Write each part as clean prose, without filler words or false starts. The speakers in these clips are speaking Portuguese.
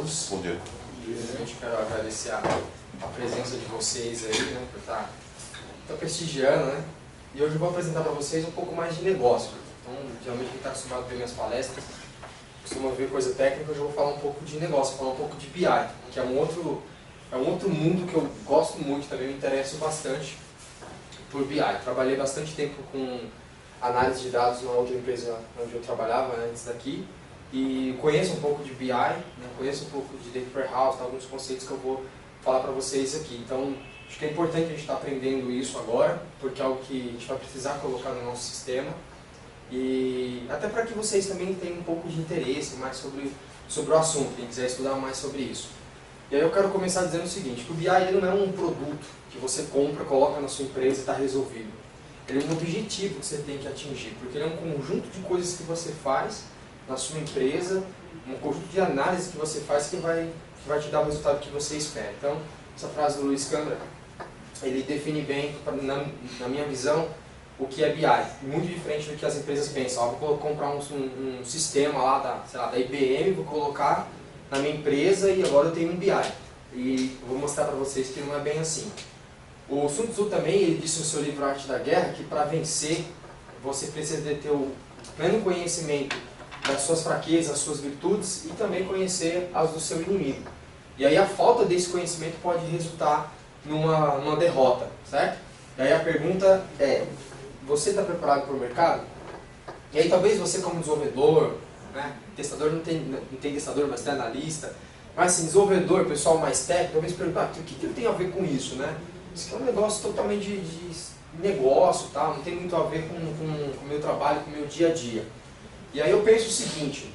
todos. Bom dia. Primeiramente quero agradecer a presença de vocês aí, né, por estar prestigiando, né? E hoje eu vou apresentar para vocês um pouco mais de negócio. Então, geralmente quem está acostumado a ver minhas palestras, costuma ver coisa técnica, hoje eu vou falar um pouco de negócio, falar um pouco de BI, que é um outro mundo que eu gosto muito, também me interesso bastante por BI. Trabalhei bastante tempo com análise de dados na outra empresa onde eu trabalhava antes daqui, e conheço um pouco de BI, né, conheço um pouco de Data Warehouse, alguns conceitos que eu vou falar para vocês aqui. Então, acho que é importante a gente estar aprendendo isso agora, porque é algo que a gente vai precisar colocar no nosso sistema, e até para que vocês também tenham um pouco de interesse mais sobre o assunto, quem quiser estudar mais sobre isso. E aí eu quero começar dizendo o seguinte, que o BI ele não é um produto que você compra, coloca na sua empresa e está resolvido. Ele é um objetivo que você tem que atingir, porque ele é um conjunto de coisas que você faz na sua empresa, um conjunto de análises que você faz que vai te dar o resultado que você espera. Então, essa frase do Luiz Câmara, ele define bem, na minha visão, o que é BI. Muito diferente do que as empresas pensam. Vou comprar um sistema lá da IBM, vou colocar na minha empresa e agora eu tenho um BI. E vou mostrar para vocês que não é bem assim. O Sun Tzu também, ele disse no seu livro Arte da Guerra, que para vencer, você precisa de ter o pleno conhecimento das suas fraquezas, das suas virtudes e também conhecer as do seu inimigo. E aí a falta desse conhecimento pode resultar numa derrota, certo? E aí a pergunta é, você está preparado para o mercado? E aí talvez você como desenvolvedor, né, testador não tem testador, mas tem analista, mas assim, desenvolvedor, pessoal mais técnico, talvez perguntar, o que tem a ver com isso, né? Isso aqui é um negócio totalmente de negócio, tá? Não tem muito a ver com o meu trabalho, com o meu dia a dia. E aí eu penso o seguinte,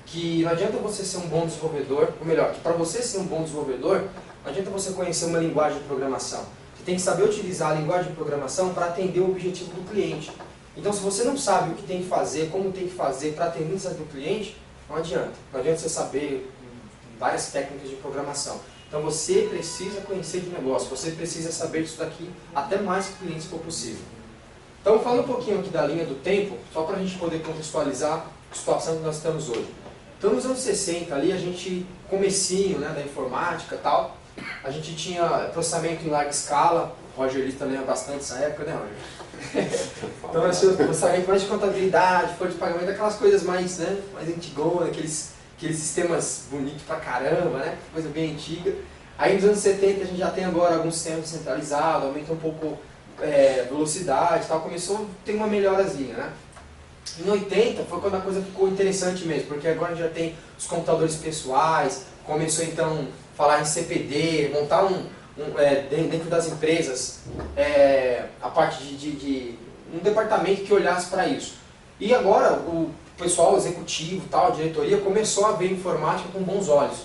que não adianta você ser um bom desenvolvedor, ou melhor, que para você ser um bom desenvolvedor, não adianta você conhecer uma linguagem de programação. Você tem que saber utilizar a linguagem de programação para atender o objetivo do cliente. Então se você não sabe o que tem que fazer, como tem que fazer para atender o necessidade do cliente, não adianta. Não adianta você saber várias técnicas de programação. Então você precisa conhecer de negócio, você precisa saber disso daqui até mais clientes se for possível. Então falando um pouquinho aqui da linha do tempo, só para a gente poder contextualizar a situação que nós estamos hoje. Então nos anos 60 ali, a gente, comecinho, né, da informática e tal, a gente tinha processamento em larga escala, o Roger Lista lembra bastante essa época, né, Roger? Então nós tínhamos processamento mais de contabilidade, folha de pagamento, aquelas coisas mais, né, mais antigonas, aqueles sistemas bonitos pra caramba, né, coisa bem antiga. Aí nos anos 70 a gente já tem agora alguns sistemas centralizados, aumenta um pouco velocidade e tal, começou a ter uma melhorazinha, né. Em 80 foi quando a coisa ficou interessante mesmo, porque agora a gente já tem os computadores pessoais, começou então a falar em CPD, montar dentro das empresas a parte de um departamento que olhasse para isso. E agora o pessoal executivo, tal, a diretoria começou a ver informática com bons olhos.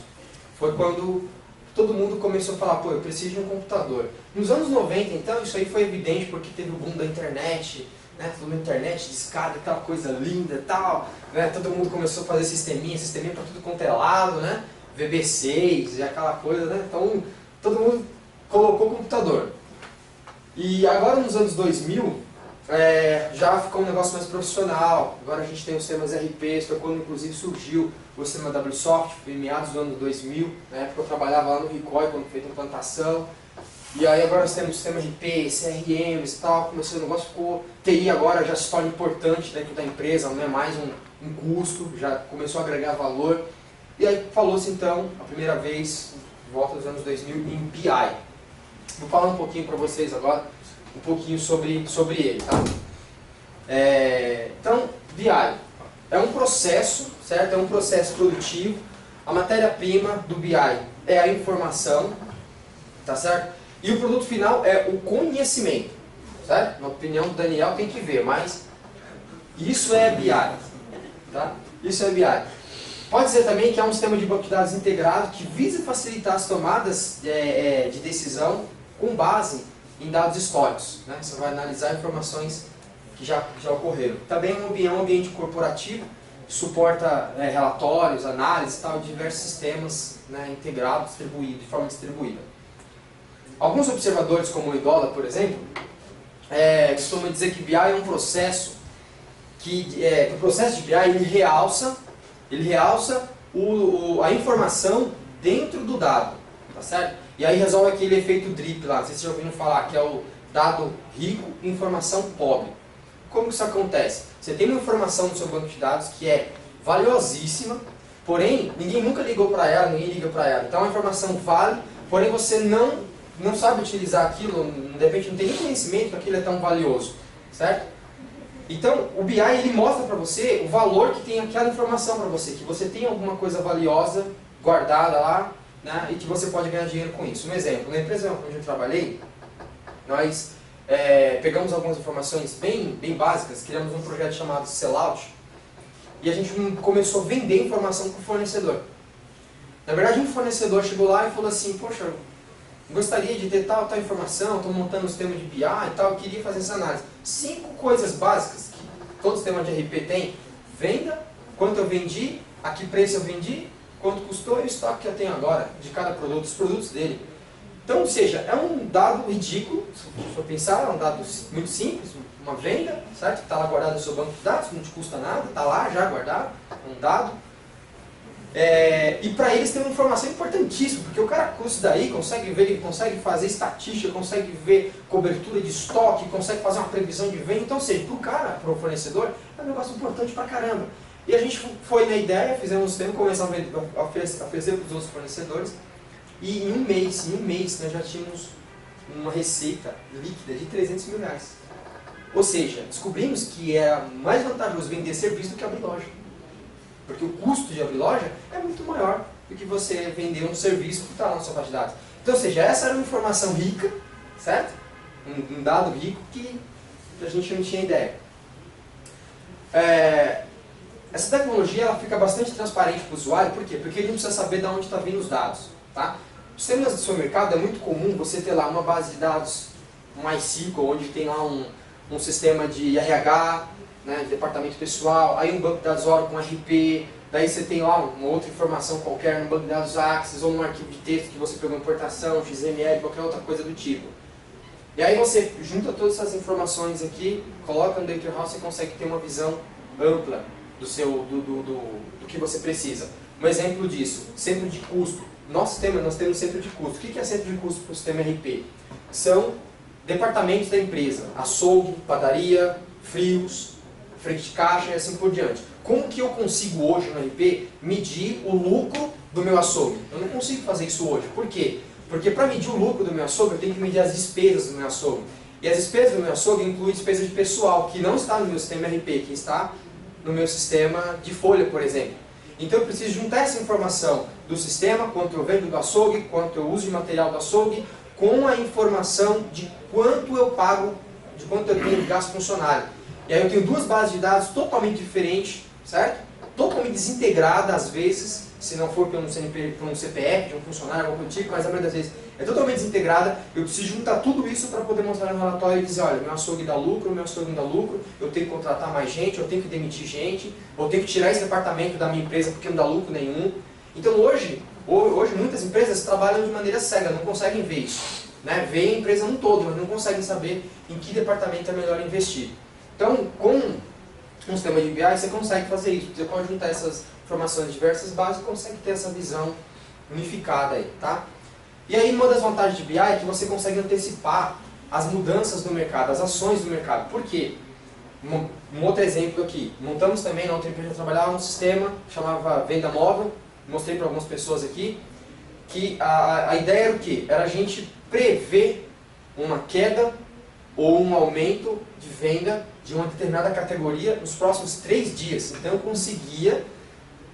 Foi quando todo mundo começou a falar, pô, eu preciso de um computador. Nos anos 90 então isso aí foi evidente porque teve o boom da internet, né, tudo na internet, discada, aquela coisa linda e tal, né, todo mundo começou a fazer sisteminha para tudo quanto é lado, né, VB6 e aquela coisa, né, então todo mundo colocou o computador. E agora nos anos 2000, já ficou um negócio mais profissional, agora a gente tem os sistemas RPs, foi quando inclusive surgiu o sistema WSoft, em meados do ano 2000, na época eu trabalhava lá no Ricoh quando feita a implantação. E aí agora nós temos sistema RP, CRMs e tal, começou o negócio, ficou, TI agora já se torna importante dentro da empresa, não é mais um custo, já começou a agregar valor. E aí falou-se então, a primeira vez, de volta dos anos 2000, em BI. Vou falar um pouquinho para vocês agora, um pouquinho sobre ele, tá? Então, BI é um processo, certo? É um processo produtivo. A matéria-prima do BI é a informação, tá certo? E o produto final é o conhecimento, certo? Na opinião do Daniel tem que ver, mas isso é BI, tá? Isso é BI. Pode dizer também que é um sistema de banco de dados integrado que visa facilitar as tomadas de decisão com base em dados históricos, né? Você vai analisar informações que já ocorreram. Também é um ambiente corporativo, que suporta relatórios, análises e tal, de diversos sistemas, né, integrados, de forma distribuída. Alguns observadores, como o Idola, por exemplo, costumam dizer que BI é um processo que o processo de BI ele realça a informação dentro do dado, tá certo? E aí resolve aquele efeito drip lá, não sei se vocês já ouviram falar, que é o dado rico e informação pobre. Como que isso acontece? Você tem uma informação no seu banco de dados que é valiosíssima, porém ninguém nunca ligou para ela, ninguém liga para ela. Então a informação vale, porém você não sabe utilizar aquilo, de repente não tem nem conhecimento que aquilo é tão valioso, certo? Então o BI ele mostra para você o valor que tem aquela informação para você, que você tem alguma coisa valiosa guardada lá, né, e que você pode ganhar dinheiro com isso. Um exemplo, na empresa onde eu trabalhei, nós pegamos algumas informações bem básicas, criamos um projeto chamado Sellout, e a gente começou a vender informação para o fornecedor. Na verdade, um fornecedor chegou lá e falou assim, poxa, eu gostaria de ter tal informação, estou montando um sistema de BI e tal, eu queria fazer essa análise. 5 coisas básicas que todo sistema de RP tem: venda, quanto eu vendi, a que preço eu vendi, quanto custou e o estoque que eu tenho agora de cada produto, os produtos dele. Então, ou seja, é um dado ridículo, se for pensar, é um dado muito simples, uma venda, certo? Que está lá guardado no seu banco de dados, não te custa nada, está lá já guardado, um dado. E para eles tem uma informação importantíssima, porque o cara com isso daí consegue ver, ele consegue fazer estatística, consegue ver cobertura de estoque, consegue fazer uma previsão de venda. Então, ou seja, para o cara, para o fornecedor, é um negócio importante pra caramba. E a gente foi na ideia, fizemos um sistema, começamos a oferecer para os outros fornecedores, e em um mês nós já tínhamos uma receita líquida de 300 mil reais. Ou seja, descobrimos que era mais vantajoso vender serviço do que abrir loja. Porque o custo de abrir loja é muito maior do que você vender um serviço que está lá na sua base de dados. Então, ou seja, essa era uma informação rica, certo? Um dado rico que a gente não tinha ideia. Essa tecnologia ela fica bastante transparente para o usuário, por quê? Porque ele não precisa saber de onde está vindo os dados. Tá? Nos sistemas do seu mercado é muito comum você ter lá uma base de dados, um MySQL, onde tem lá um sistema de RH, né, de departamento pessoal, aí um banco de dados Oracle com RP, daí você tem lá uma outra informação qualquer no banco de dados Access ou num arquivo de texto que você pegou importação, XML, qualquer outra coisa do tipo. E aí você junta todas essas informações aqui, coloca no Data House e consegue ter uma visão ampla do que você precisa. Um exemplo disso, centro de custo. Nosso sistema, nós temos centro de custo. O que é centro de custo para o sistema RP? São departamentos da empresa, açougue, padaria, frios, frente de caixa e assim por diante. Como que eu consigo hoje no RP medir o lucro do meu açougue? Eu não consigo fazer isso hoje. Por quê? Porque para medir o lucro do meu açougue, eu tenho que medir as despesas do meu açougue. E as despesas do meu açougue incluem despesa de pessoal, que não está no meu sistema RP, que está no meu sistema de folha, por exemplo. Então eu preciso juntar essa informação do sistema, quanto eu vendo do açougue, quanto eu uso de material do açougue, com a informação de quanto eu pago, de quanto eu tenho de gasto funcionário. E aí eu tenho duas bases de dados totalmente diferentes, certo? Totalmente desintegradas às vezes, se não for por um CPF de um funcionário, algum tipo, mas a maioria das vezes é totalmente desintegrada. Eu preciso juntar tudo isso para poder mostrar no relatório e dizer, olha, meu açougue dá lucro, meu açougue não dá lucro, eu tenho que contratar mais gente, eu tenho que demitir gente, eu tenho que tirar esse departamento da minha empresa porque não dá lucro nenhum. Então hoje muitas empresas trabalham de maneira cega, não conseguem ver isso. Né? Veem a empresa no todo, mas não conseguem saber em que departamento é melhor investir. Então, com um sistema de BI, você consegue fazer isso. Você pode juntar essas informações de diversas bases e consegue ter essa visão unificada aí, tá? E aí, uma das vantagens de BI é que você consegue antecipar as mudanças do mercado, as ações do mercado. Por quê? Um outro exemplo aqui. Montamos também, na outra empresa que eu trabalhava, um sistema que chamava Venda Móvel. Mostrei para algumas pessoas aqui. Que a ideia era o quê? Era a gente prever uma queda ou um aumento de venda de uma determinada categoria nos próximos 3 dias. Então eu conseguia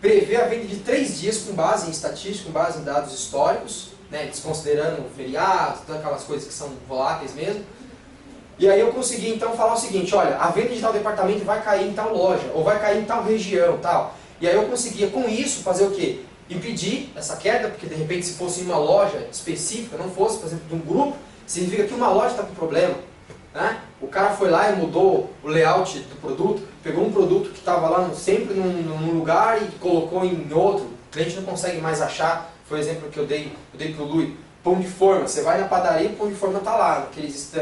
prever a venda de 3 dias com base em estatística, com base em dados históricos, né, desconsiderando feriados, todas aquelas coisas que são voláteis mesmo. E aí eu consegui então falar o seguinte, olha, a venda de tal departamento vai cair em tal loja, ou vai cair em tal região, tal. E aí eu conseguia com isso fazer o quê? Impedir essa queda, porque de repente se fosse em uma loja específica, não fosse, por exemplo, de um grupo, significa que uma loja está com problema. Né? O cara foi lá e mudou o layout do produto, pegou um produto que estava lá sempre num lugar e colocou em outro. O cliente não consegue mais achar. Foi o exemplo que eu dei para o Lui. Pão de forma, você vai na padaria e o pão de forma está lá, naqueles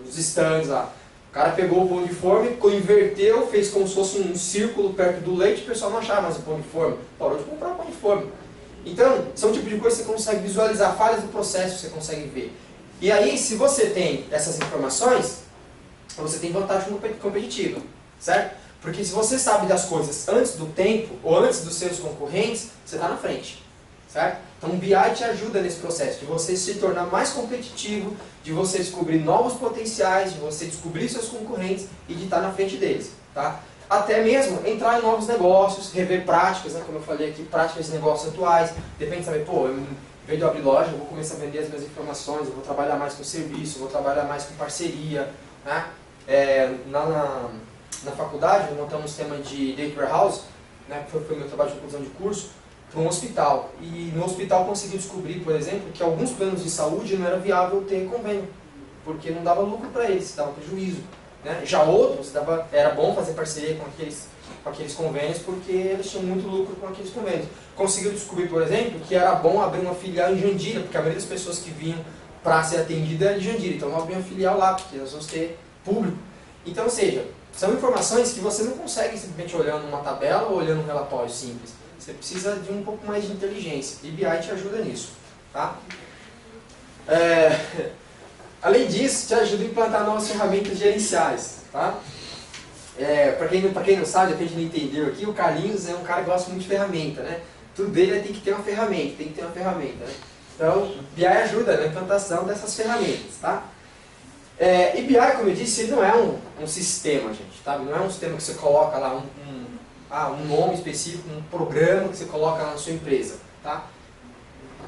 stands lá. O cara pegou o pão de forma, inverteu, fez como se fosse um círculo perto do leite, o pessoal não achava mais o pão de forma, parou de comprar o pão de forma. Então, são um tipo de coisa que você consegue visualizar, falhas do processo você consegue ver. E aí, se você tem essas informações, você tem vantagem competitiva, certo? Porque se você sabe das coisas antes do tempo, ou antes dos seus concorrentes, você está na frente, certo? Então o BI te ajuda nesse processo, de você se tornar mais competitivo, de você descobrir novos potenciais, de você descobrir seus concorrentes e de estar na frente deles, tá? Até mesmo entrar em novos negócios, rever práticas, né, como eu falei aqui, práticas de negócios atuais. Depende de saber, pô, em vez de eu abrir loja, eu vou começar a vender as minhas informações, eu vou trabalhar mais com serviço, eu vou trabalhar mais com parceria, né? Na faculdade, eu montei um sistema de data warehouse, né, que foi o meu trabalho de conclusão de curso, para um hospital. E no hospital consegui descobrir, por exemplo, que alguns planos de saúde não era viável ter convênio, porque não dava lucro para eles, dava prejuízo. Né? Já outros, era bom fazer parceria com aqueles convênios, porque eles tinham muito lucro com aqueles convênios. Conseguiu descobrir, por exemplo, que era bom abrir uma filial em Jandira, porque a maioria das pessoas que vinham para ser atendida era de Jandira, então vamos abrir uma filial lá, porque nós vamos ter público. Então, ou seja, são informações que você não consegue simplesmente olhando uma tabela ou olhando um relatório simples. Você precisa de um pouco mais de inteligência. E BI te ajuda nisso. Tá? Além disso, te ajuda a implantar novas ferramentas gerenciais. Tá? Para quem não sabe, de repente não entendeu aqui, o Carlinhos é um cara que gosta muito de ferramenta. Né? Tudo dele tem que ter uma ferramenta, tem que ter uma ferramenta. Né? Então, BI ajuda na implantação dessas ferramentas. Tá? E BI, como eu disse, ele não é um sistema, gente, tá? Não é um sistema que você coloca lá um nome específico, um programa que você coloca lá na sua empresa, tá?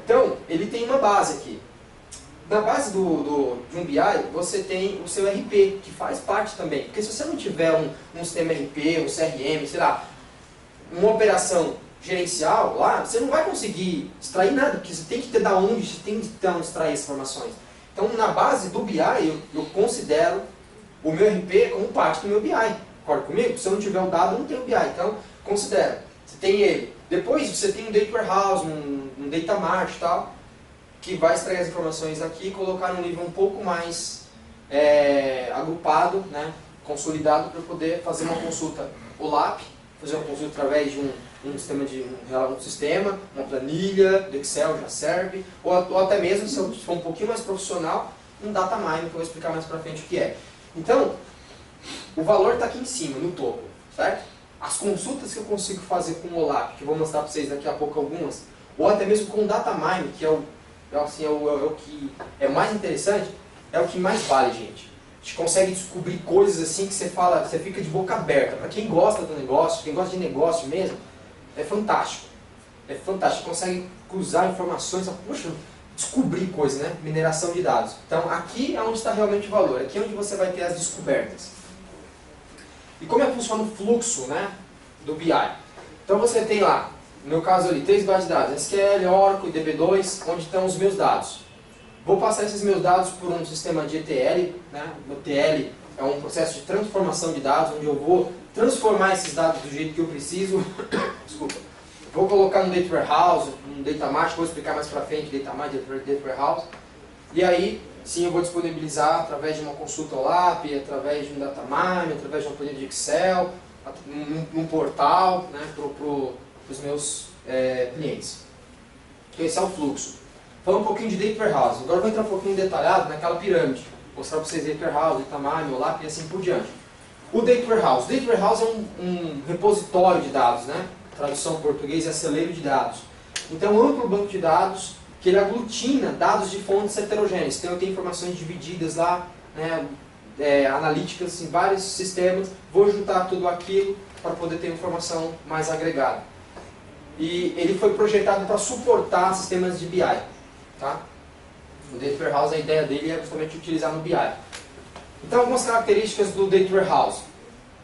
Então, ele tem uma base aqui. Na base de um BI, você tem o seu RP, que faz parte também. Porque se você não tiver um sistema RP, um CRM, sei lá, uma operação gerencial lá, você não vai conseguir extrair nada, porque você tem que ter da onde, você tem que ter onde extrair as informações. Então, na base do BI, eu considero o meu RP como parte do meu BI. Concorda comigo? Se eu não tiver o dado, eu não tenho o BI. Então, considera. Você tem ele. Depois, você tem um Data Warehouse, um Data Mart e tal, que vai extrair as informações aqui e colocar num nível um pouco mais agrupado, né, consolidado, para poder fazer uma consulta OLAP, fazer uma consulta através de um sistema, uma planilha do Excel já serve, ou até mesmo, se eu for um pouquinho mais profissional, um data mining, que eu vou explicar mais pra frente o que é. Então, o valor está aqui em cima, no topo, certo? As consultas que eu consigo fazer com o OLAP, que eu vou mostrar para vocês daqui a pouco algumas, ou até mesmo com o data mining, que é o que é mais interessante, é o que mais vale, gente. A gente consegue descobrir coisas assim que você fica de boca aberta. Para quem gosta do negócio, quem gosta de negócio mesmo, é fantástico. É fantástico. Você consegue cruzar informações, puxa, descobrir coisas, né? Mineração de dados. Então aqui é onde está realmente o valor. Aqui é onde você vai ter as descobertas. E como é que funciona o fluxo, né, do BI? Então você tem lá, no meu caso ali, 3 bases de dados, SQL, Oracle, DB2, onde estão os meus dados. Vou passar esses meus dados por um sistema de ETL, né? O ETL é um processo de transformação de dados, onde eu vou transformar esses dados do jeito que eu preciso. Desculpa. Vou colocar no Data Warehouse, no Data Mart, vou explicar mais pra frente, Data Mart, Data Warehouse. E aí, sim, eu vou disponibilizar através de uma consulta OLAP, através de um Data Mine, através de uma planilha de Excel, num portal, né, para os meus clientes. Então esse é o fluxo. Falando um pouquinho de Data Warehouse. Agora eu vou entrar um pouquinho detalhado naquela pirâmide. Mostrar para vocês Data Warehouse, Data Mine, OLAP e assim por diante. O Data Warehouse. Data Warehouse é um repositório de dados, né? Tradução em português é celeiro de dados. Então é um amplo banco de dados que ele aglutina dados de fontes heterogêneas. Então eu tenho informações divididas lá, né, analíticas em vários sistemas. Vou juntar tudo aquilo para poder ter informação mais agregada. E ele foi projetado para suportar sistemas de BI. Tá? O Data Warehouse, a ideia dele é justamente utilizar no BI. Então, algumas características do Data Warehouse.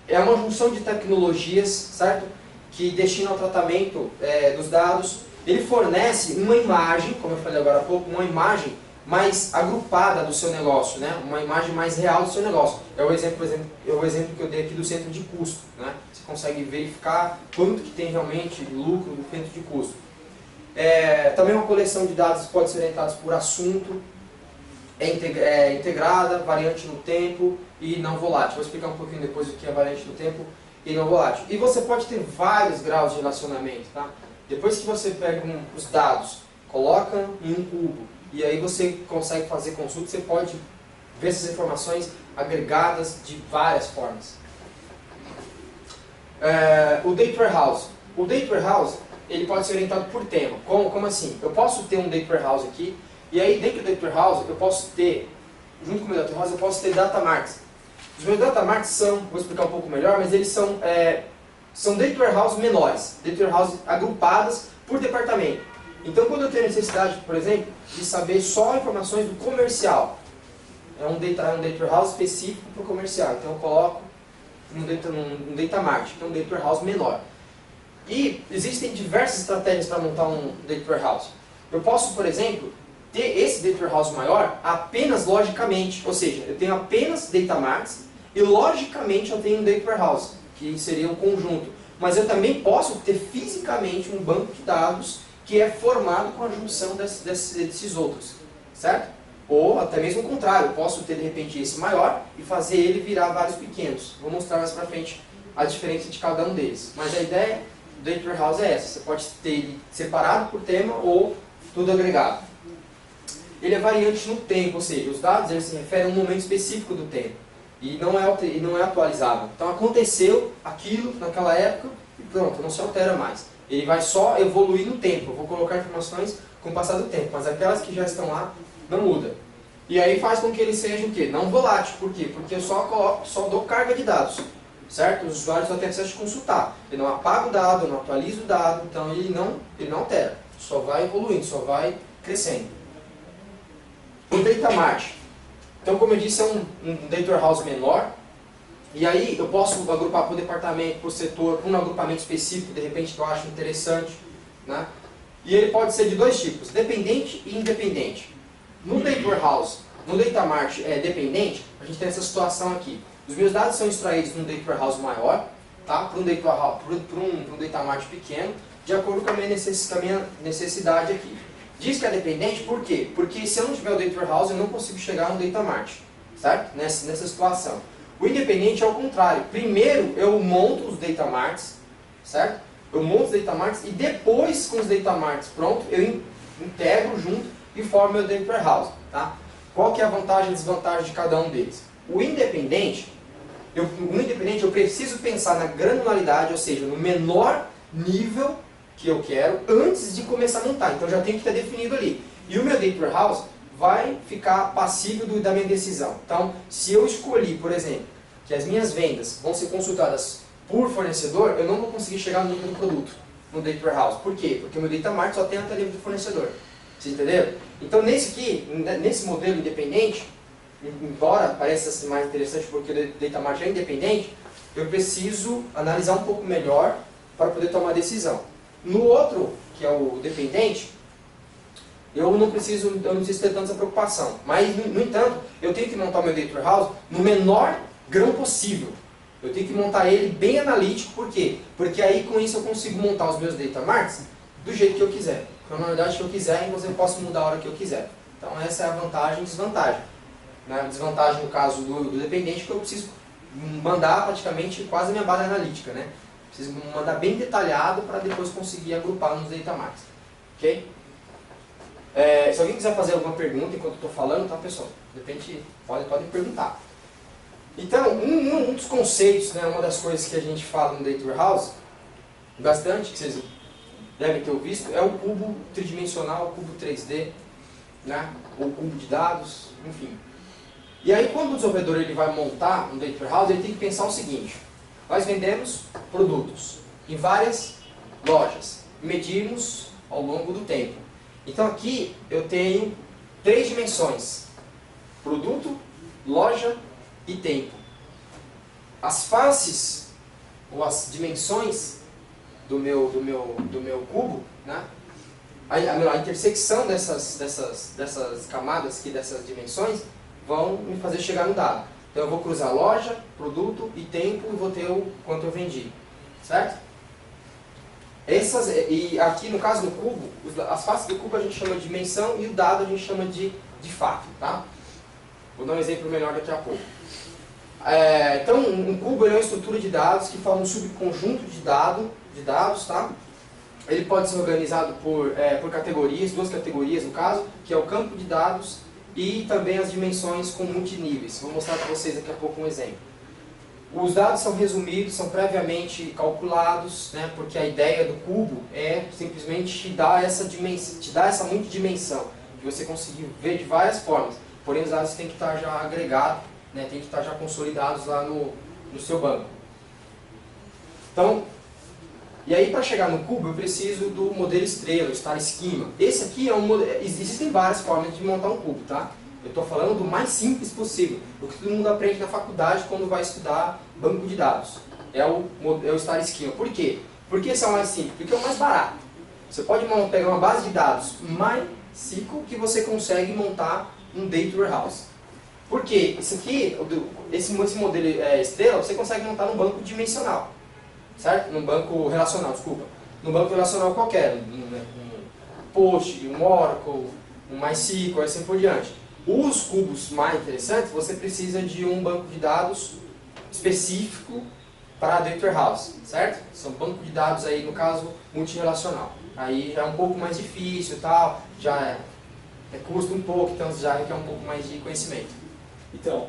É uma junção de tecnologias, certo? Que destinam ao tratamento dos dados. Ele fornece uma imagem, como eu falei agora há pouco, uma imagem mais agrupada do seu negócio, né? Uma imagem mais real do seu negócio. É o exemplo que eu dei aqui do centro de custo. Né? Você consegue verificar quanto que tem realmente lucro do centro de custo. Também uma coleção de dados pode ser orientados por assunto. é integrada, variante no tempo e não volátil. Vou explicar um pouquinho depois o que é variante no tempo e não volátil. E você pode ter vários graus de relacionamento, tá? Depois que você pega os dados, coloca em um cubo e aí você consegue fazer consulta, você pode ver essas informações agregadas de várias formas. O Data Warehouse. O Data Warehouse ele pode ser orientado por tema. Como assim? Eu posso ter um Data Warehouse aqui, e aí dentro do Data Warehouse eu posso ter, junto com o meu Data Warehouse, eu posso ter Data Marts. Os meus Data Marts são, vou explicar um pouco melhor, mas eles são Data Warehouse menores, Data Warehouse agrupadas por departamento. Então quando eu tenho necessidade, por exemplo, de saber só informações do comercial, é um Data Warehouse específico para o comercial, então eu coloco um Data Mart, que é um Data Warehouse menor. E existem diversas estratégias para montar um Data Warehouse. Eu posso, por exemplo, ter esse Data Warehouse maior apenas logicamente, ou seja, eu tenho apenas Data Marts e logicamente eu tenho um Data Warehouse, que seria um conjunto. Mas eu também posso ter fisicamente um banco de dados que é formado com a junção desses outros, certo? Ou até mesmo o contrário, eu posso ter de repente esse maior e fazer ele virar vários pequenos. Vou mostrar mais pra frente a diferença de cada um deles. Mas a ideia do Data Warehouse é essa, você pode ter ele separado por tema ou tudo agregado. Ele é variante no tempo, ou seja, os dados eles se referem a um momento específico do tempo. E não é atualizável. Então aconteceu aquilo naquela época e pronto, não se altera mais. Ele vai só evoluir no tempo. Eu vou colocar informações com o passar do tempo, mas aquelas que já estão lá não muda. E aí faz com que ele seja o quê? Não volátil. Por quê? Porque eu só dou carga de dados. Certo? Os usuários só têm acesso de consultar. Ele não apaga o dado, não atualiza o dado, então ele não altera. Só vai evoluindo, só vai crescendo. O Data Mart. Então, como eu disse, é um Data Warehouse menor. E aí eu posso agrupar por departamento, por setor, por um agrupamento específico, de repente, que eu acho interessante. Né? E ele pode ser de dois tipos, dependente e independente. No Data Warehouse, no Data Mart dependente, a gente tem essa situação aqui. Os meus dados são extraídos num Data Warehouse maior, tá? para um Data Mart pequeno, de acordo com a minha necessidade aqui. Diz que é dependente, por quê? Porque se eu não tiver o Data Warehouse, eu não consigo chegar no Data Mart, certo? Nessa situação. O independente é o contrário. Primeiro eu monto os Data Marts, certo? Eu monto os Data Marts e depois, com os Data Marts pronto, eu integro junto e formo meu Data Warehouse, tá? Qual que é a vantagem e desvantagem de cada um deles? O independente eu preciso pensar na granularidade, ou seja, no menor nível que eu quero antes de começar a montar. Então já tem que estar definido ali. E o meu Data Warehouse vai ficar passível da minha decisão. Então, se eu escolhi, por exemplo, que as minhas vendas vão ser consultadas por fornecedor, eu não vou conseguir chegar no nível do produto no Data Warehouse. Por quê? Porque o meu Data Mart só tem até nível do fornecedor. Vocês entenderam? Então, nesse modelo independente, embora pareça ser mais interessante porque o Data Mart é independente, eu preciso analisar um pouco melhor para poder tomar decisão. No outro, que é o dependente, eu não preciso ter tanta preocupação. Mas, no entanto, eu tenho que montar o meu Data Warehouse no menor grão possível. Eu tenho que montar ele bem analítico, por quê? Porque aí com isso eu consigo montar os meus Data Marts do jeito que eu quiser. Cronolidade que eu quiser, e eu posso mudar a hora que eu quiser. Então essa é a vantagem e desvantagem. A desvantagem no caso do dependente é que eu preciso mandar praticamente quase a minha base analítica. Né? Preciso mandar bem detalhado para depois conseguir agrupar nos Data Marts. Ok? Se alguém quiser fazer alguma pergunta enquanto eu estou falando, tá pessoal? De repente podem perguntar. Então, um dos conceitos, né, uma das coisas que a gente fala no Data Warehouse, bastante, que vocês devem ter visto, é o cubo tridimensional, o cubo 3D, né, ou cubo de dados, enfim. E aí quando o desenvolvedor ele vai montar um Data Warehouse, ele tem que pensar o seguinte: nós vendemos produtos em várias lojas, medimos ao longo do tempo. Então aqui eu tenho 3 dimensões: produto, loja e tempo. As faces, ou as dimensões do meu cubo, né? a intersecção dessas camadas aqui, dessas dimensões, vão me fazer chegar no dado. Então eu vou cruzar loja, produto e tempo e vou ter o quanto eu vendi. Certo? E aqui no caso do cubo, as faces do cubo a gente chama de dimensão e o dado a gente chama de fato. Tá? Vou dar um exemplo melhor daqui a pouco. Então, um cubo ele é uma estrutura de dados que forma um subconjunto de dados, tá? Ele pode ser organizado por categorias, duas categorias no caso, que é o campo de dados e também as dimensões com multiníveis. Vou mostrar para vocês daqui a pouco um exemplo. Os dados são resumidos, são previamente calculados, né, porque a ideia do cubo é simplesmente te dar essa multidimensão, que você conseguir ver de várias formas. Porém, os dados têm que estar já agregados, né, têm que estar já consolidados lá no seu banco. Então, e aí para chegar no cubo eu preciso do modelo estrela, o Star Schema. Esse aqui é um modelo, existem várias formas de montar um cubo, tá? Eu estou falando do mais simples possível, do que todo mundo aprende na faculdade quando vai estudar banco de dados. É o Star Schema. Por quê? Porque esse é o mais simples, porque é o mais barato. Você pode pegar uma base de dados MySQL que você consegue montar um Data Warehouse. Por quê? Esse modelo estrela você consegue montar num banco dimensional. Certo? Num banco relacional, desculpa. Num banco relacional qualquer, um Post, um Oracle, um MySQL, assim por diante. Os cubos mais interessantes, você precisa de um banco de dados específico para a Data Warehouse, certo? São bancos de dados aí, no caso, multirrelacional. Aí já é um pouco mais difícil e tal, já custa um pouco, então já requer um pouco mais de conhecimento. Então,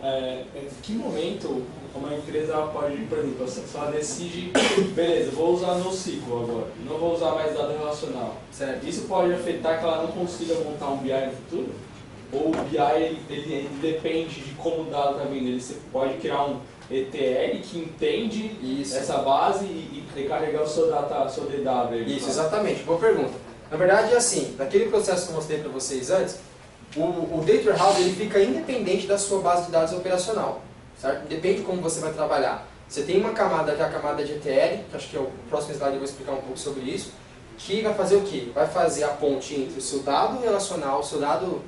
em que momento uma empresa pode, por exemplo, se ela decide, beleza, vou usar NoSQL agora, não vou usar mais dado relacional. Certo. Isso pode afetar que ela não consiga montar um BI no futuro? Ou o BI ele depende de como o dado está vindo? Você pode criar um ETL que entende essa base e recarregar o seu DW. Isso, exatamente. Boa pergunta. Na verdade é assim, naquele processo que eu mostrei para vocês antes, o Data Warehouse ele fica independente da sua base de dados operacional, certo? Depende de como você vai trabalhar. Você tem uma camada que é a camada de ETL, que acho que é o próximo slide eu vou explicar um pouco sobre isso, que vai fazer o quê? Vai fazer a ponte entre o seu dado relacional, o seu dado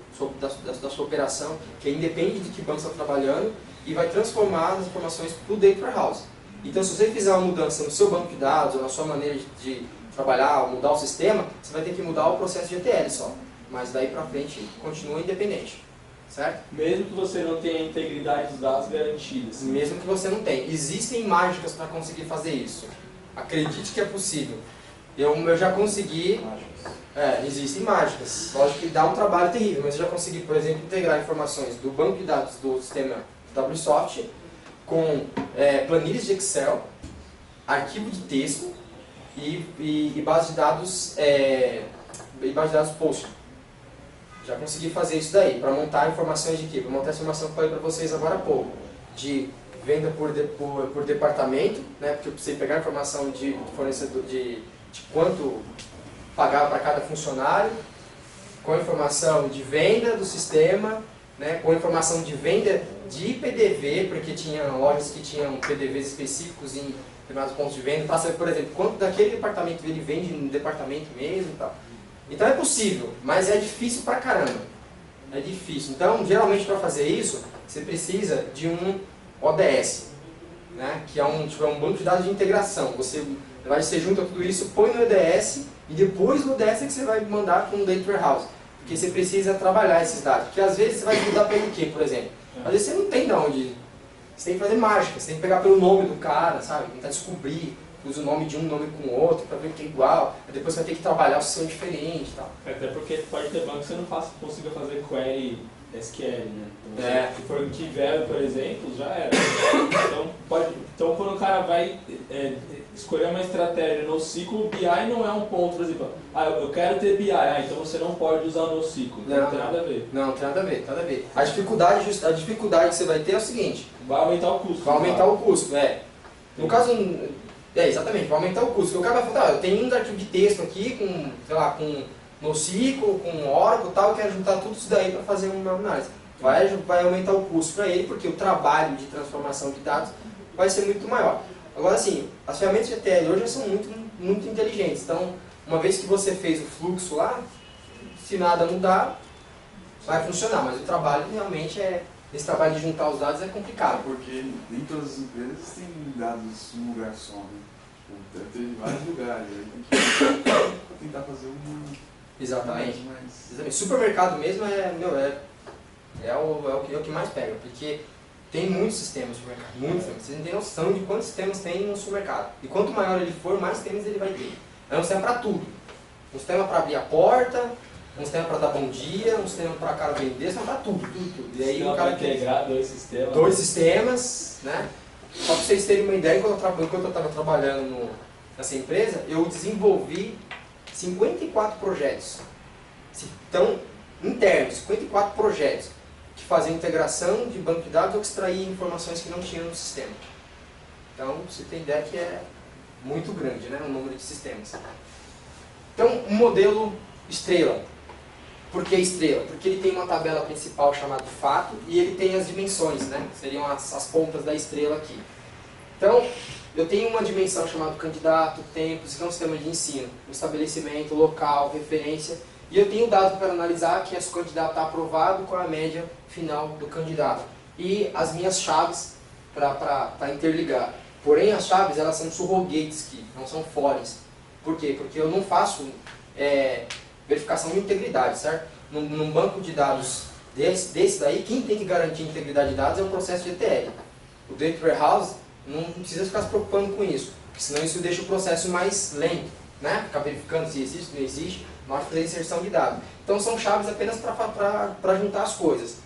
da sua operação, que independe de que banco você está trabalhando, e vai transformar as informações para o Data Warehouse. Então, se você fizer uma mudança no seu banco de dados, ou na sua maneira de trabalhar, ou mudar o sistema, você vai ter que mudar o processo de ETL só. Mas daí para frente, continua independente. Certo? Mesmo que você não tenha a integridade dos dados garantidas. Mesmo que você não tenha. Existem mágicas para conseguir fazer isso. Acredite que é possível. Eu já consegui... existem mágicas. Lógico que dá um trabalho terrível, mas eu já consegui, por exemplo, integrar informações do banco de dados do sistema WSoft com planilhas de Excel, arquivo de texto e base de dados Post. Já consegui fazer isso daí, para montar informações de quê? Para montar a informação que eu falei para vocês agora há pouco, de venda por departamento, né? Porque eu precisei pegar a informação de fornecedor de quanto pagava para cada funcionário, com a informação de venda do sistema, né? Com a informação de venda de PDV, porque tinha lojas que tinham PDVs específicos em determinados pontos de venda, para saber, por exemplo, quanto daquele departamento ele vende no departamento mesmo e tal. Então é possível, mas é difícil pra caramba. É difícil. Então, geralmente para fazer isso, você precisa de um ODS, né? Que é um banco de dados de integração. Você junta tudo isso, põe no ODS e depois no ODS é que você vai mandar para um Data Warehouse. Porque você precisa trabalhar esses dados. Porque às vezes você vai mudar pelo quê, por exemplo? Às vezes você não tem de onde. Você tem que fazer mágica, você tem que pegar pelo nome do cara, sabe? Tentar descobrir. Usa o nome de um nome com o outro para ver que é igual, depois você vai ter que trabalhar o sistema diferente e tal. Até porque pode ter banco que você não consiga fazer query SQL, né? Então, se for Key-Value, por exemplo, já era. Então quando o cara vai escolher uma estratégia no NoSQL, o BI não é um ponto, por exemplo, eu quero ter BI, então você não pode usar o NoSQL, não tem nada a ver. Não tem nada a ver, nada a ver. A dificuldade que você vai ter é o seguinte. Vai aumentar o custo. Vai aumentar o custo, No caso... exatamente, vai aumentar o custo. O cara vai falar, eu tenho um arquivo de texto aqui com, sei lá, com NoSQL, com Oracle e tal, eu quero juntar tudo isso daí para fazer uma análise. Vai aumentar o custo para ele, porque o trabalho de transformação de dados vai ser muito maior. Agora sim, as ferramentas de ETL hoje já são muito inteligentes. Então, uma vez que você fez o fluxo lá, se nada mudar, vai funcionar. Mas o trabalho realmente esse trabalho de juntar os dados é complicado. Porque nem todas as empresas têm dados num lugar só, né? Deve ter em vários lugares. Aí tem que tentar fazer Exatamente. Supermercado mesmo é É o que mais pega, porque tem muitos sistemas no supermercado, muitos sistemas. Vocês não têm noção de quantos sistemas tem no supermercado. E quanto maior ele for, mais sistemas ele vai ter. É um sistema para tudo. Um sistema para abrir a porta, um sistema para dar bom dia, um sistema para o cara vender, um sistema para tudo. E aí o cara integrar dois sistemas. Dois sistemas, né? Só para vocês terem uma ideia, enquanto eu estava trabalhando nessa empresa, eu desenvolvi 54 projetos. Então, internos, 54 projetos que faziam integração de banco de dados ou que extraíam informações que não tinham no sistema. Então, você tem ideia que é muito grande, né, o número de sistemas. Então, um modelo estrela. Por que estrela? Porque ele tem uma tabela principal chamada fato e ele tem as dimensões, né? Seriam as pontas da estrela aqui. Então, eu tenho uma dimensão chamada candidato, tempo, isso é um sistema de ensino, estabelecimento, local, referência, e eu tenho dado para analisar que esse candidato está aprovado com a média final do candidato. E as minhas chaves para interligar. Porém, as chaves elas são surrogates aqui, não são foreigns. Por quê? Porque eu não faço verificação de integridade, certo? Num banco de dados desse daí, quem tem que garantir a integridade de dados é o processo de ETL. O Data Warehouse não precisa ficar se preocupando com isso, porque senão isso deixa o processo mais lento, né? Ficar verificando se existe ou não existe, na hora de fazer inserção de dados. Então são chaves apenas para juntar as coisas.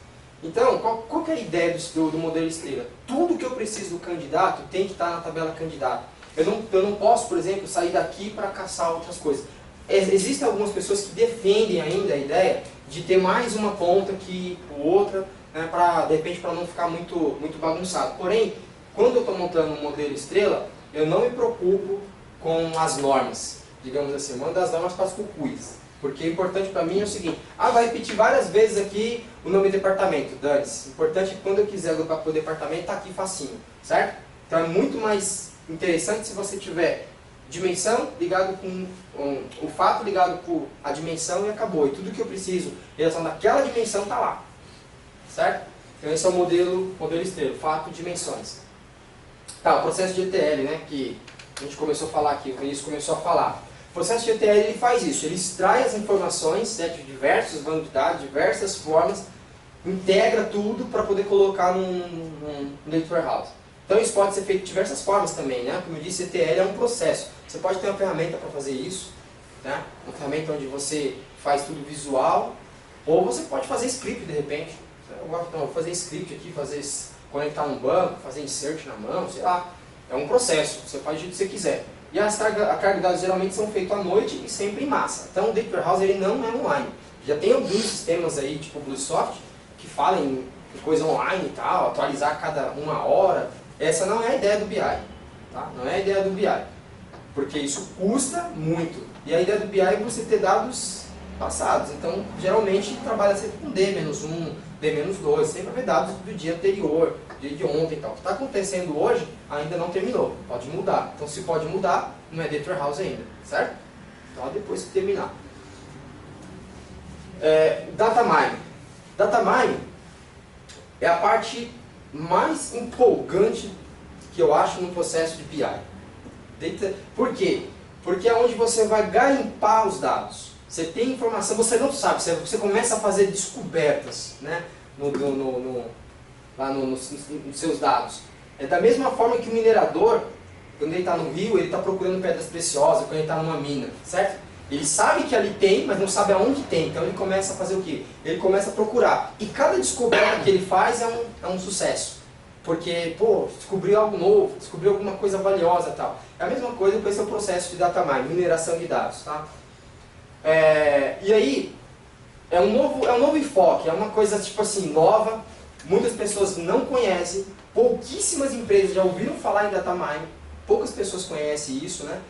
Então, qual que é a ideia do modelo estrela? Tudo que eu preciso do candidato tem que estar na tabela candidato. Eu não posso, por exemplo, sair daqui para caçar outras coisas. Existem algumas pessoas que defendem ainda a ideia de ter mais uma ponta que outra, né, de repente para não ficar muito bagunçado. Porém, quando eu estou montando um modelo estrela, eu não me preocupo com as normas. Digamos assim, eu mando as normas para as cucuis. Porque o importante para mim é o seguinte, vai repetir várias vezes aqui o nome do departamento, dane-se. O importante é que quando eu quiser agrupar para o departamento, está aqui facinho, certo? Então é muito mais interessante se você tiver dimensão ligado com o fato ligado com a dimensão e acabou. E tudo que eu preciso em relação daquela dimensão está lá, certo? Então esse é o modelo estrela, fato, dimensões. Tá, o processo de ETL, né, que a gente começou a falar aqui, o Vinícius começou a falar. O processo de ETL ele faz isso, ele extrai as informações, né, de diversos bancos de dados, diversas formas, integra tudo para poder colocar num Data Warehouse. Então isso pode ser feito de diversas formas também, né? Como eu disse, ETL é um processo. Você pode ter uma ferramenta para fazer isso, né? Uma ferramenta onde você faz tudo visual, ou você pode fazer script de repente. Eu vou fazer script aqui, conectar um banco, fazer insert na mão, sei lá. É um processo, você faz do jeito que você quiser. E a carga de dados geralmente são feitas à noite e sempre em massa. Então o Data Warehouse ele não é online. Já tem alguns sistemas aí, tipo o BlueSoft, que falam em coisa online e tal, atualizar a cada 1 hora. Essa não é a ideia do BI, tá? Não é a ideia do BI, porque isso custa muito. E a ideia do BI é você ter dados passados. Então, geralmente, trabalha sempre com D-1, D-2, sempre vai ver dados do dia anterior, dia de ontem e tal. O que está acontecendo hoje ainda não terminou, pode mudar. Então, se pode mudar, não é Data Warehouse ainda, certo? Então, depois que terminar. Data Mining. Data Mining é a parte mais empolgante que eu acho no processo de BI. Por quê? Porque é onde você vai garimpar os dados. Você tem informação, você não sabe, você começa a fazer descobertas, né, lá nos seus dados. É da mesma forma que o minerador, quando ele está no rio, ele está procurando pedras preciosas, quando ele está numa mina, certo? Ele sabe que ali tem, mas não sabe aonde tem, então ele começa a fazer o quê? Ele começa a procurar. E cada descoberta que ele faz é um sucesso. Porque, descobriu algo novo, descobriu alguma coisa valiosa e tal. É a mesma coisa com esse processo de data mining, mineração de dados, tá? E aí, é um novo enfoque, é uma coisa tipo assim, nova, muitas pessoas não conhecem, pouquíssimas empresas já ouviram falar em data mining, poucas pessoas conhecem isso, né?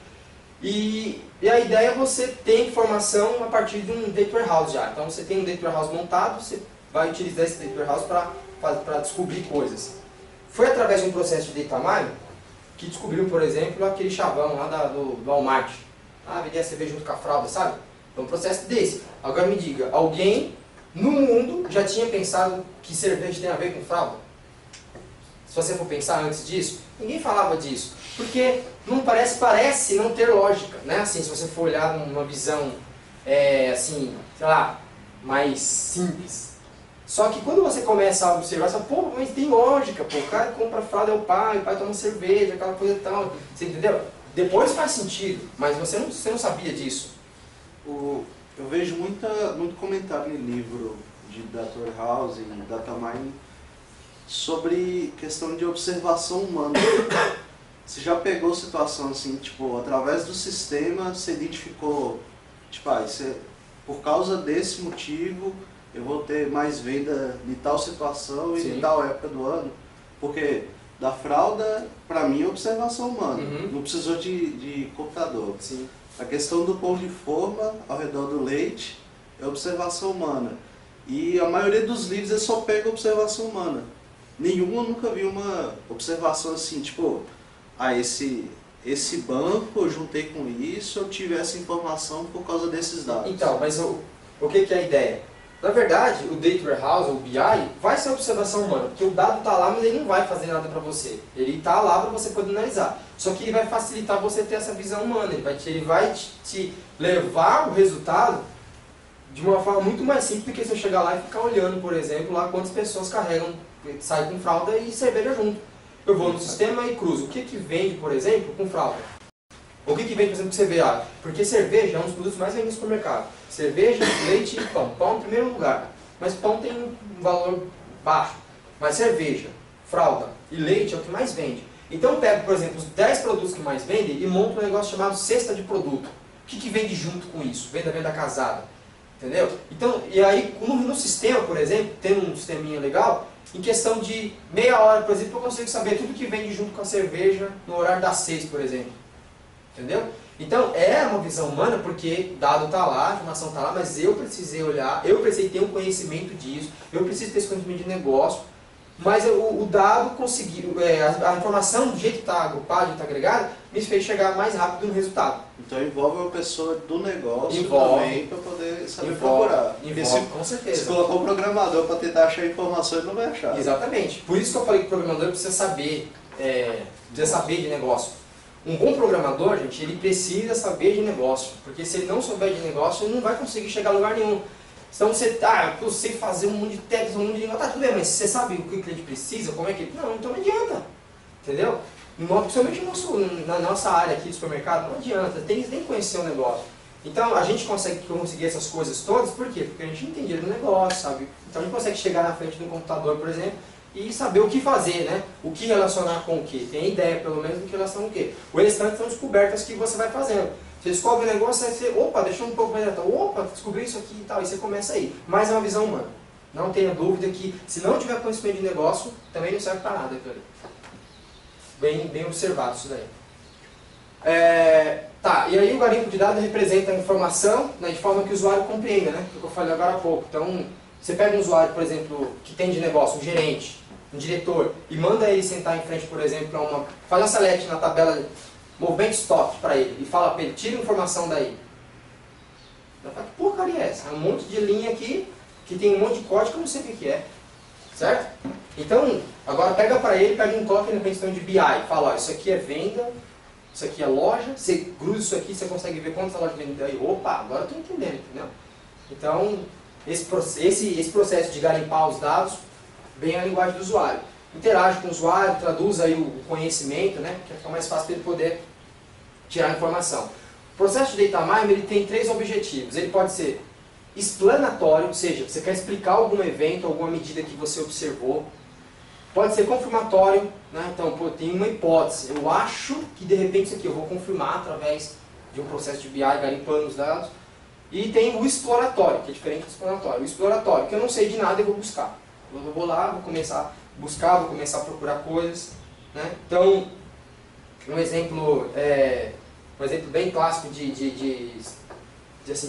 E a ideia é você ter informação a partir de um Data Warehouse já. Então você tem um Data Warehouse montado, você vai utilizar esse Data Warehouse para descobrir coisas. Foi através de um processo de Data Mining que descobriu, por exemplo, aquele chavão lá do Walmart. Vender a cerveja junto com a fralda, sabe? É um processo desse. Agora me diga, alguém no mundo já tinha pensado que cerveja tem a ver com fralda? Se você for pensar antes disso, ninguém falava disso. Porque não parece não ter lógica, né? Assim, se você for olhar numa visão, assim, sei lá, mais simples. Só que quando você começa a observar, você fala, pô, mas tem lógica, pô, o cara compra fralda, é o pai toma cerveja, aquela coisa e tal, você entendeu? Depois faz sentido, mas você não sabia disso. Eu vejo muito comentário em livro de Data Warehouse e Data Mining sobre questão de observação humana. Você já pegou situação assim, tipo, através do sistema você identificou, tipo, por causa desse motivo eu vou ter mais venda de tal situação e de tal época do ano? Porque da fralda, pra mim, é observação humana, não precisou de computador. Sim. A questão do pão de forma ao redor do leite é observação humana. E a maioria dos livros é só pega observação humana. Nenhuma eu nunca vi uma observação assim, tipo, esse banco eu juntei com isso, eu tive essa informação por causa desses dados. Então, mas o que é a ideia? Na verdade, o Data Warehouse, o BI, vai ser observação humana, porque o dado está lá, mas ele não vai fazer nada para você. Ele está lá para você poder analisar. Só que ele vai facilitar você ter essa visão humana, ele vai te levar o resultado de uma forma muito mais simples do que você chegar lá e ficar olhando, por exemplo, lá quantas pessoas saem com fralda e cerveja junto. Eu vou no sistema e cruzo. O que vende, por exemplo, com fralda? O que vende, por exemplo, com cerveja? Porque cerveja é um dos produtos mais vendidos no supermercado. Cerveja, leite e pão. Pão em primeiro lugar. Mas pão tem um valor baixo. Mas cerveja, fralda e leite é o que mais vende. Então eu pego, por exemplo, os 10 produtos que mais vendem e monto um negócio chamado cesta de produto. O que vende junto com isso? Venda casada. Entendeu? Então, e aí no sistema, por exemplo, tendo um sisteminha legal, em questão de meia hora, por exemplo, eu consigo saber tudo que vende junto com a cerveja no horário das 6, por exemplo. Entendeu? Então, é uma visão humana porque dado está lá, a informação está lá, mas eu precisei olhar, eu precisei ter um conhecimento disso, eu preciso ter esse conhecimento de negócio, mas o dado conseguiu, a informação do jeito que está agrupado, do jeito que está agregada, me fez chegar mais rápido no resultado. Então envolve uma pessoa do negócio também para poder saber procurar. Com certeza. Se colocar um programador para tentar achar informação, ele não vai achar. Exatamente. Por isso que eu falei que o programador precisa saber de negócio. Um bom programador, gente, ele precisa saber de negócio, porque se ele não souber de negócio, ele não vai conseguir chegar a lugar nenhum. Então você, eu sei fazer um monte de técnicas, um monte de negócio, tá tudo bem, mas você sabe o que o cliente precisa, como é que... Não, então não adianta, entendeu? Principalmente na nossa área aqui de supermercado, não adianta, tem que conhecer o negócio. Então a gente conseguir essas coisas todas, por quê? Porque a gente entendia do negócio, sabe? Então a gente consegue chegar na frente de um computador, por exemplo, e saber o que fazer, né? O que relacionar com o que. Tem ideia, pelo menos, do que relação com o que. O restante são descobertas que você vai fazendo. Você descobre o negócio, aí você, deixa um pouco mais atrás, descobri isso aqui e tal, e você começa aí. Mas é uma visão humana. Não tenha dúvida que, se não tiver conhecimento de negócio, também não serve para nada, cara. Bem observado isso daí. E aí o garimpo de dados representa a informação, né, de forma que o usuário compreenda, né? O que eu falei agora há pouco. Então, você pega um usuário, por exemplo, que tem de negócio, um gerente, um diretor, e manda ele sentar em frente, por exemplo, faz uma select na tabela movimento stop para ele, e fala para ele, tira informação daí. Eu falo, que porcaria é essa? É um monte de linha aqui, que tem um monte de código que eu não sei o que é. Certo? Então, agora pega para ele, pega um toque na questão de BI, fala, isso aqui é venda, isso aqui é loja, você cruza isso aqui, você consegue ver quantas lojas vendem aí. Opa, agora eu estou entendendo, entendeu? Então, esse processo de garimpar os dados, bem a linguagem do usuário. Interage com o usuário, traduz aí o conhecimento, né? Que fica mais fácil para ele poder tirar a informação. O processo de Data Mining ele tem 3 objetivos. Ele pode ser explanatório, ou seja, você quer explicar algum evento, alguma medida que você observou. Pode ser confirmatório, né? Então, tem uma hipótese. Eu acho que de repente isso aqui eu vou confirmar através de um processo de BI, garimpando os dados. E tem o exploratório, que é diferente do exploratório. O exploratório, que eu não sei de nada e vou buscar. Eu vou lá, vou começar a buscar, vou começar a procurar coisas. Né? Então, um exemplo bem clássico de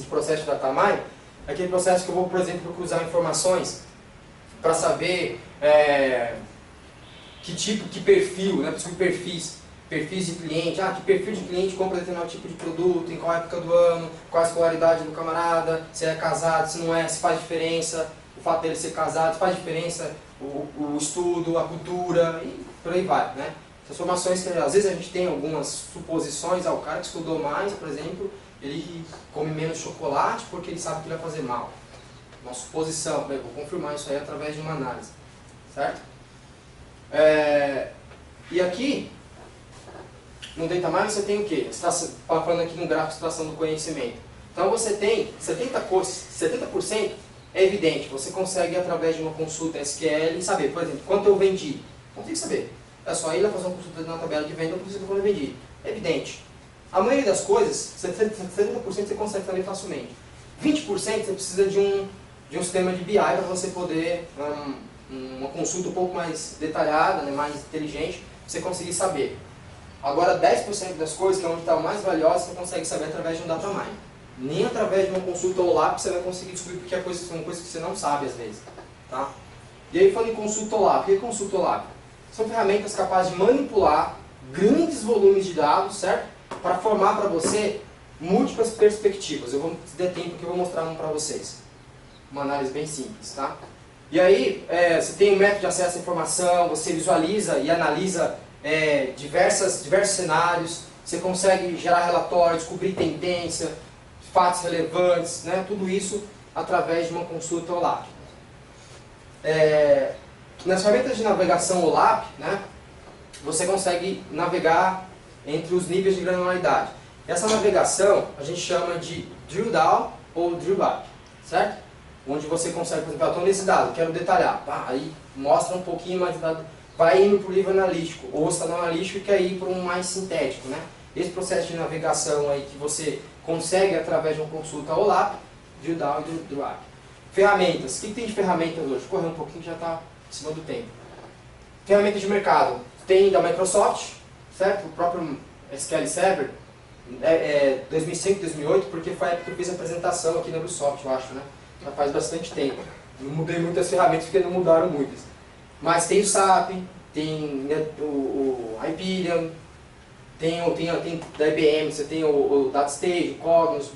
processo de data mining é aquele processo que eu vou, por exemplo, cruzar informações para saber que perfil, né? Perfis de cliente, que perfil de cliente compra determinado tipo de produto, em qual época do ano, qual a escolaridade do camarada, se é casado, se não é, se faz diferença o fato dele ser casado, se faz diferença o estudo, a cultura e por aí vai, né? Transformações que às vezes a gente tem algumas suposições, o cara que estudou mais, por exemplo, ele come menos chocolate porque ele sabe que vai fazer mal. uma suposição, eu vou confirmar isso aí através de uma análise, certo? E aqui, no Data Mining você tem o quê? Você está falando aqui no gráfico de extração do conhecimento. Então você tem 70% é evidente, você consegue através de uma consulta SQL saber, por exemplo, quanto eu vendi. Consigo saber. É só ir lá fazer uma consulta na tabela de venda, eu consigo quanto eu vendi. É evidente. A maioria das coisas, 70% você consegue saber facilmente. 20% você precisa de um sistema de BI para você poder, uma consulta um pouco mais detalhada, né, mais inteligente, você conseguir saber. Agora 10% das coisas, que é onde está o mais valioso, você consegue saber através de um data mining. Nem através de uma consulta OLAP você vai conseguir descobrir, porque são coisas que você não sabe às vezes. Tá? E aí falando em consulta OLAP, o que é consulta OLAP? São ferramentas capazes de manipular grandes volumes de dados, certo? Para formar para você múltiplas perspectivas. Eu vou ter tempo que eu vou mostrar um para vocês. Uma análise bem simples, tá? E aí, você tem um método de acesso à informação, você visualiza e analisa diversos cenários, você consegue gerar relatórios, descobrir tendência, fatos relevantes, né? Tudo isso através de uma consulta OLAP. Nas ferramentas de navegação OLAP, né, você consegue navegar entre os níveis de granularidade. Essa navegação a gente chama de drill down ou drill by, certo? Onde você consegue, por exemplo, eu estou nesse dado, quero detalhar, aí mostra um pouquinho mais de dado, vai indo para o livro analítico, ou está no analítico e quer ir para um mais sintético, né? Esse processo de navegação aí que você consegue através de uma consulta OLAP, drill down e drill by. Ferramentas, o que tem de ferramentas hoje? Vou correr um pouquinho, já está em cima do tempo. Ferramentas de mercado, tem da Microsoft, certo? O próprio SQL Server, 2005, 2008, porque foi a época que eu fiz a apresentação aqui na Microsoft, eu acho, né? Já faz bastante tempo. Não mudei muitas ferramentas porque não mudaram muitas. Mas tem o SAP, tem o Hyperion, tem da IBM, você tem o DataStage, o Cognos,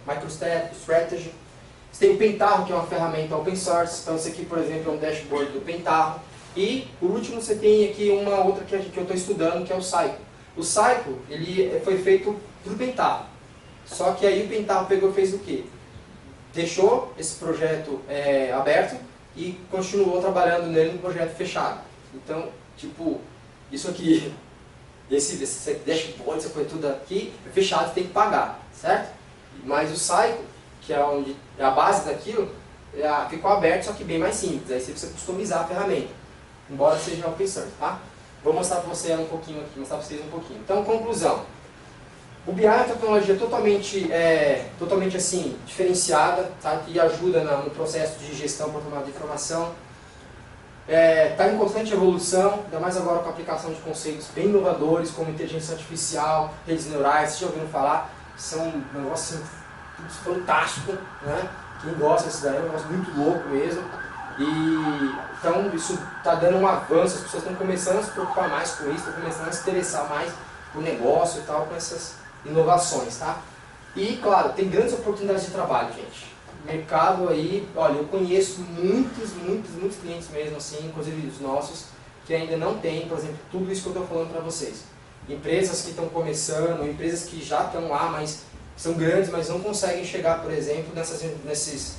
MicroStrategy. Você tem o Pentaho, que é uma ferramenta open source. Então esse aqui, por exemplo, é um dashboard do Pentaho. E, por último, você tem aqui uma outra que eu estou estudando, que é o Cycle. O Cycle, ele foi feito para o Pentaho. Só que aí o Pentaho pegou e fez o quê? Deixou esse projeto aberto e continuou trabalhando nele no projeto fechado. Então, tipo, isso aqui, esse dashboard, essa coisa tudo aqui, é fechado, você tem que pagar, certo? Mas o Cycle, que é onde é a base daquilo, ficou aberto, só que bem mais simples. Aí você precisa customizar a ferramenta, embora seja open source, tá? Vou mostrar para você um pouquinho aqui, mostrar para vocês um pouquinho. Então, conclusão. O BI é uma tecnologia totalmente assim, diferenciada, tá? Que ajuda no processo de gestão por tomada de informação. Está em constante evolução, ainda mais agora com a aplicação de conceitos bem inovadores, como inteligência artificial, redes neurais, vocês já ouviram falar? São um negócio assim, fantástico, né? Quem gosta disso daí é um negócio muito louco mesmo. Então isso está dando um avanço, as pessoas estão começando a se preocupar mais com isso, estão começando a se interessar mais por negócio e tal, com essas inovações, tá? E, claro, tem grandes oportunidades de trabalho, gente. Mercado aí, olha, eu conheço muitos clientes mesmo, assim, inclusive os nossos, que ainda não tem, por exemplo, tudo isso que eu estou falando para vocês. Empresas que estão começando, empresas que já estão lá, mas são grandes, mas não conseguem chegar, por exemplo, nesses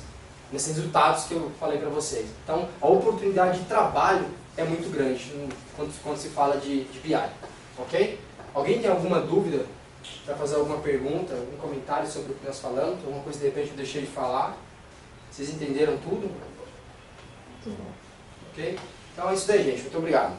resultados que eu falei para vocês. Então, a oportunidade de trabalho é muito grande quando se fala de BI, ok? Alguém tem alguma dúvida para fazer alguma pergunta, algum comentário sobre o que nós falamos? Alguma coisa de repente eu deixei de falar? Vocês entenderam tudo? Ok? Então é isso daí, gente. Muito obrigado.